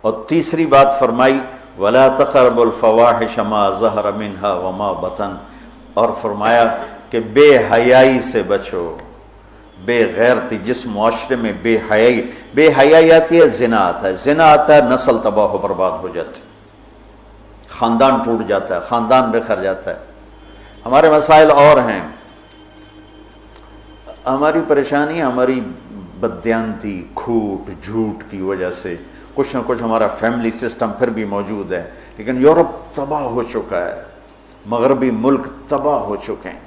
اور تیسری بات فرمائی وَلَا تَقْرَبُوا الْفَوَاحِشَ مَا ظَهَرَ مِنْهَا وَمَا بَطَنَ، اور فرمایا کہ بے حیائی سے بچو، بے غیرتی، جس معاشرے میں بے حیائی آتی ہے زنا آتا ہے، زنا آتا ہے نسل تباہ و برباد ہو جاتی ہے، خاندان ٹوٹ جاتا ہے، خاندان بکھر جاتا ہے۔ ہمارے مسائل اور ہیں، ہماری پریشانی ہماری بددیانتی، کھوٹ، جھوٹ کی وجہ سے کچھ نہ کچھ ہمارا فیملی سسٹم پھر بھی موجود ہے، لیکن یورپ تباہ ہو چکا ہے، مغربی ملک تباہ ہو چکے ہیں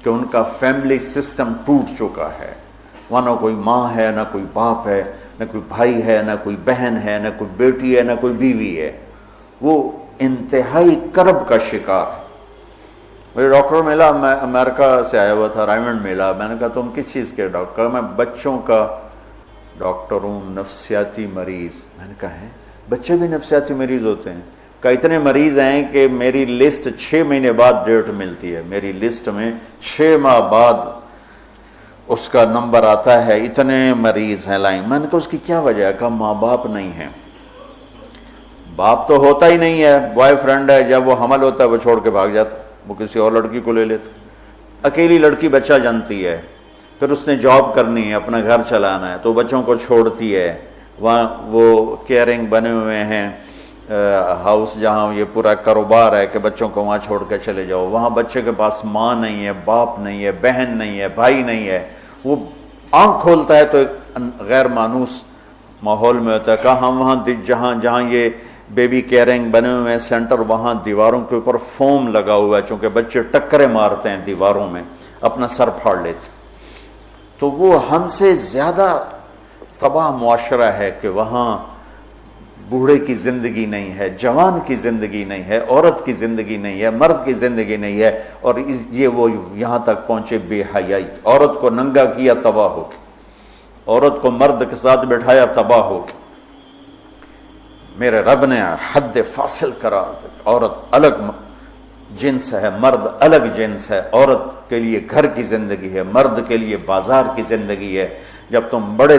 کہ ان کا فیملی سسٹم ٹوٹ چکا ہے، وہاں نہ کوئی ماں ہے، نہ کوئی باپ ہے، نہ کوئی بھائی ہے، نہ کوئی بہن ہے، نہ کوئی بیٹی ہے، نہ کوئی بیوی ہے، وہ انتہائی کرب کا شکار ہے۔ مجھے ڈاکٹر ملا، میں امریکہ سے آیا ہوا تھا، رائمنڈ ملا، میں نے کہا تم کس چیز کے ڈاکٹر؟ میں بچوں کا ڈاکٹر ہوں، نفسیاتی مریض۔ میں نے کہا ہے بچے بھی نفسیاتی مریض ہوتے ہیں؟ کہ اتنے مریض ہیں کہ میری لسٹ 6 مہینے بعد ڈیٹ ملتی ہے، میری لسٹ میں 6 ماہ بعد اس کا نمبر آتا ہے، اتنے مریض ہیں لائن۔ میں نے کہا اس کی کیا وجہ ہے؟ کہا ماں باپ نہیں ہیں۔ باپ تو ہوتا ہی نہیں ہے، بوائے فرینڈ ہے، جب وہ حمل ہوتا ہے وہ چھوڑ کے بھاگ جاتا، وہ کسی اور لڑکی کو لے لیتا، اکیلی لڑکی بچہ جانتی ہے، پھر اس نے جاب کرنی ہے، اپنا گھر چلانا ہے، تو بچوں کو چھوڑتی ہے۔ وہاں وہ کیئرنگ بنے ہوئے ہیں ہاؤس، جہاں یہ پورا کاروبار ہے کہ بچوں کو وہاں چھوڑ کے چلے جاؤ، وہاں بچے کے پاس ماں نہیں ہے، باپ نہیں ہے، بہن نہیں ہے، بھائی نہیں ہے، وہ آنکھ کھولتا ہے تو ایک غیر مانوس ماحول میں ہوتا ہے۔ کہا ہم وہاں جہاں یہ بیبی کیئرنگ بنے ہوئے ہیں سینٹر، وہاں دیواروں کے اوپر فوم لگا ہوا ہے، چونکہ بچے ٹکرے مارتے ہیں دیواروں میں، اپنا سر پھاڑ لیتے، تو وہ ہم سے زیادہ تباہ معاشرہ ہے کہ وہاں بوڑھے کی زندگی نہیں ہے، جوان کی زندگی نہیں ہے، عورت کی زندگی نہیں ہے، مرد کی زندگی نہیں ہے، اور یہ وہ یہاں تک پہنچے بے حیائی، عورت کو ننگا کیا تباہ ہو کے، عورت کو مرد کے ساتھ بٹھایا تباہ ہو کے۔ میرے رب نے حد فاصل کرا، عورت الگ جنس ہے، مرد الگ جنس ہے، عورت کے لیے گھر کی زندگی ہے، مرد کے لیے بازار کی زندگی ہے۔ جب تم بڑے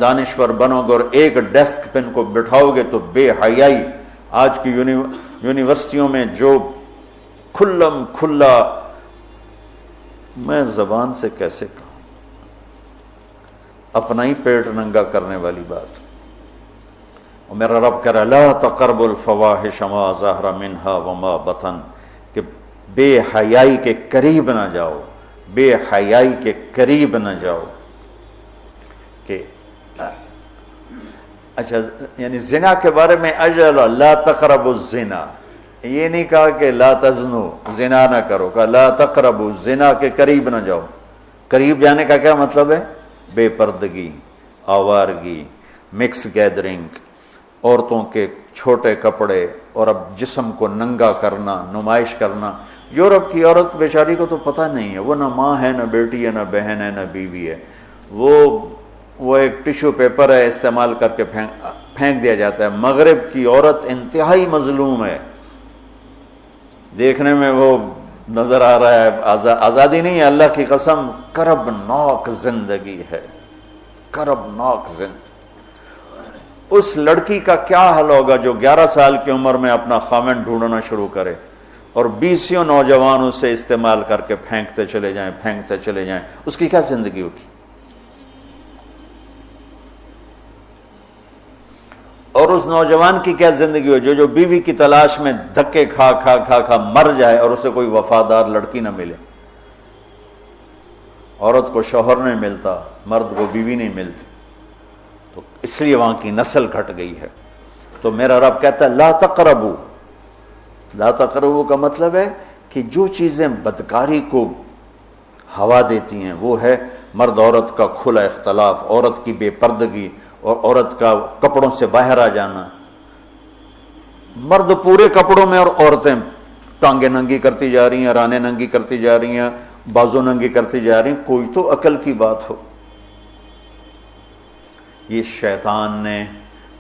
دانشور بنو گے اور ایک ڈیسک پہ ان کو بٹھاؤ گے تو بے حیائی، آج کی یونیورسٹیوں میں جو کھلم کھلا، میں زبان سے کیسے کہوں، اپنا ہی پیٹ ننگا کرنے والی بات۔ اور میرا رب کہہ رہا ہے لا تقربوا الفواحش ما ظہر منها وما بطن، کہ بے حیائی کے قریب نہ جاؤ، بے حیائی کے قریب نہ جاؤ۔ کہ اچھا، یعنی زنا کے بارے میں اجل لا تقربوا الزنا، یہ نہیں کہا کہ لا تزنو، زنا نہ کرو، کہا لا تقربوا، زنا کے قریب نہ جاؤ۔ قریب جانے کا کیا مطلب ہے؟ بے پردگی، آوارگی، مکس گیدرنگ، عورتوں کے چھوٹے کپڑے، اور اب جسم کو ننگا کرنا، نمائش کرنا۔ یورپ کی عورت بیچاری کو تو پتہ نہیں ہے، وہ نہ ماں ہے، نہ بیٹی ہے، نہ بہن ہے، نہ بیوی ہے، وہ ایک ٹیشو پیپر ہے، استعمال کر کے پھینک دیا جاتا ہے۔ مغرب کی عورت انتہائی مظلوم ہے، دیکھنے میں وہ نظر آ رہا ہے آزادی نہیں ہے، اللہ کی قسم کرب ناک زندگی ہے، کرب ناک زندگی۔ اس لڑکی کا کیا حل ہوگا جو 11 سال کی عمر میں اپنا خاوند ڈھونڈنا شروع کرے اور 20 نوجوان اسے استعمال کر کے پھینکتے چلے جائیں، اس کی کیا زندگی ہوگی؟ اور اس نوجوان کی کیا زندگی ہو جو بیوی کی تلاش میں دھکے کھا مر جائے اور اسے کوئی وفادار لڑکی نہ ملے۔ عورت کو شوہر نہیں ملتا، مرد کو بیوی نہیں ملتی، تو اس لیے وہاں کی نسل گھٹ گئی ہے۔ تو میرا رب کہتا ہے لا تقربوا، لا تقربوا کا مطلب ہے کہ جو چیزیں بدکاری کو ہوا دیتی ہیں وہ ہے مرد عورت کا کھلا اختلاف، عورت کی بے پردگی، اور عورت کا کپڑوں سے باہر آ جانا۔ مرد پورے کپڑوں میں اور عورتیں ٹانگیں ننگی کرتی جا رہی ہیں، رانے ننگی کرتی جا رہی ہیں، بازو ننگی کرتی جا رہی ہیں، کوئی تو عقل کی بات ہو۔ یہ شیطان نے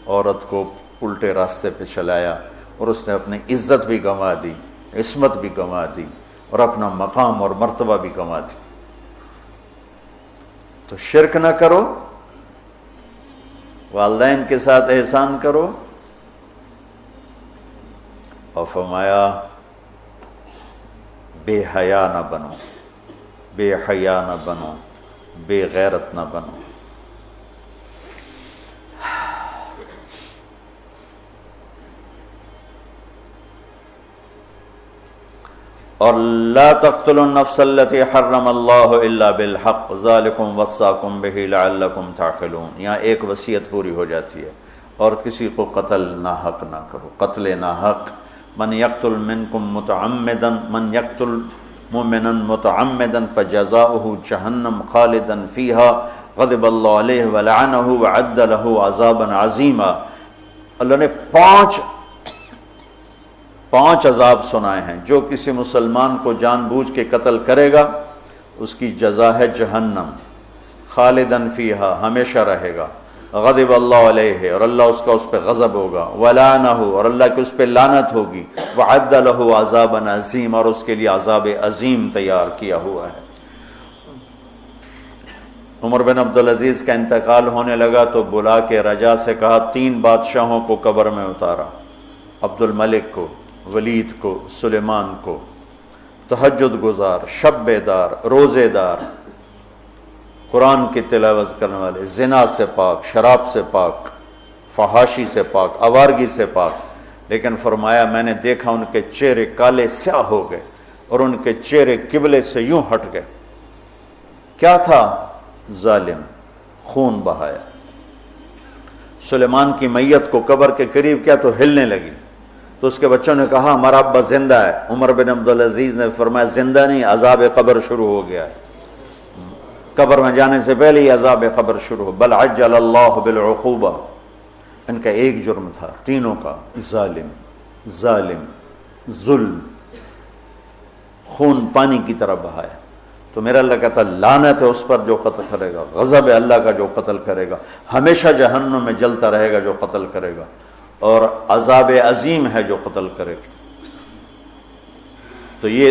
عورت کو الٹے راستے پہ چلایا اور اس نے اپنی عزت بھی گنوا دی، عصمت بھی گنوا دی، اور اپنا مقام اور مرتبہ بھی گنوا دی۔ تو شرک نہ کرو، والدین کے ساتھ احسان کرو، اور فرمایا بے حیا نہ بنو، بے حیا نہ بنو، بے غیرت نہ بنو۔ اور لا تقتلوا النفس التي حرم اللہ الا بالحق ذالکم وصاکم بہ لعلکم تعقلون۔ یہاں ایک وصیت پوری ہو جاتی ہے، اور کسی کو قتل ناحق نہ کرو، قتل ناحق۔ من یقتل منکم متعمدا، من یقتل مؤمنا متعمدا فجزاؤہ جہنم خالدا فیہا غضب اللہ علیہ ولعنہ وعد لہ عذابا عظیما۔ اللہ نے پانچ عذاب سنائے ہیں۔ جو کسی مسلمان کو جان بوجھ کے قتل کرے گا اس کی جزا ہے جہنم، خالدن فیہا، ہمیشہ رہے گا، غضب اللہ علیہ، اور اللہ اس کا اس پہ غضب ہوگا، ولعنہ، اور اللہ کی اس پہ لعنت ہوگی، وعد لہ عذابا عظیم، اور اس کے لیے عذاب عظیم تیار کیا ہوا ہے۔ عمر بن عبدالعزیز کا انتقال ہونے لگا تو بلا کے رجا سے کہا 3 بادشاہوں کو قبر میں اتارا، عبد الملک کو، ولید کو، سلیمان کو، تہجد گزار، شب بیدار، روزے دار، قرآن کی تلاوت کرنے والے، زنا سے پاک، شراب سے پاک، فحاشی سے پاک، آوارگی سے پاک۔ لیکن فرمایا میں نے دیکھا ان کے چہرے کالے سیاہ ہو گئے اور ان کے چہرے قبلے سے یوں ہٹ گئے۔ کیا تھا؟ ظالم، خون بہایا۔ سلیمان کی میت کو قبر کے قریب کیا تو ہلنے لگی، تو اس کے بچوں نے کہا ہمارا ابا زندہ ہے۔ عمر بن عبدالعزیز نے فرمایا زندہ نہیں، عذاب قبر شروع ہو گیا ہے، قبر میں جانے سے پہلے ہی عذاب قبر شروع ہو۔ بل عجل اللہ بالعقوبہ۔ ان کا ایک جرم تھا تینوں کا، ظالم، ظلم، خون پانی کی طرح بہایا۔ تو میرا اللہ کہتا ہے لعنت ہے اس پر جو قتل کرے گا، غضب ہے اللہ کا جو قتل کرے گا، ہمیشہ جہنم میں جلتا رہے گا جو قتل کرے گا، اور عذاب عظیم ہے جو قتل کرے گا۔ تو یہ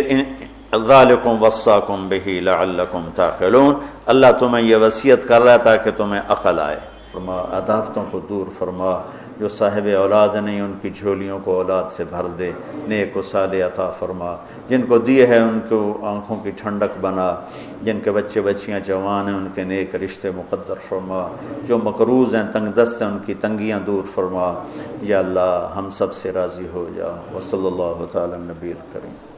ذالکم وصاکم بہ لعلکم تعقلون، اللہ تمہیں یہ وصیت کر رہا ہے تاکہ تمہیں عقل آئے۔ فرما عداوتوں کو دور فرما، جو صاحب اولاد نہیں ان کی جھولیوں کو اولاد سے بھر دے، نیک و صالح عطا فرما، جن کو دیے ہیں ان کو آنکھوں کی ٹھنڈک بنا، جن کے بچے بچیاں جوان ہیں ان کے نیک رشتے مقدر فرما، جو مقروض ہیں تنگ دست ہیں ان کی تنگیاں دور فرما۔ یا اللہ ہم سب سے راضی ہو جا۔ وصلی اللہ تعالی نبی الکریم۔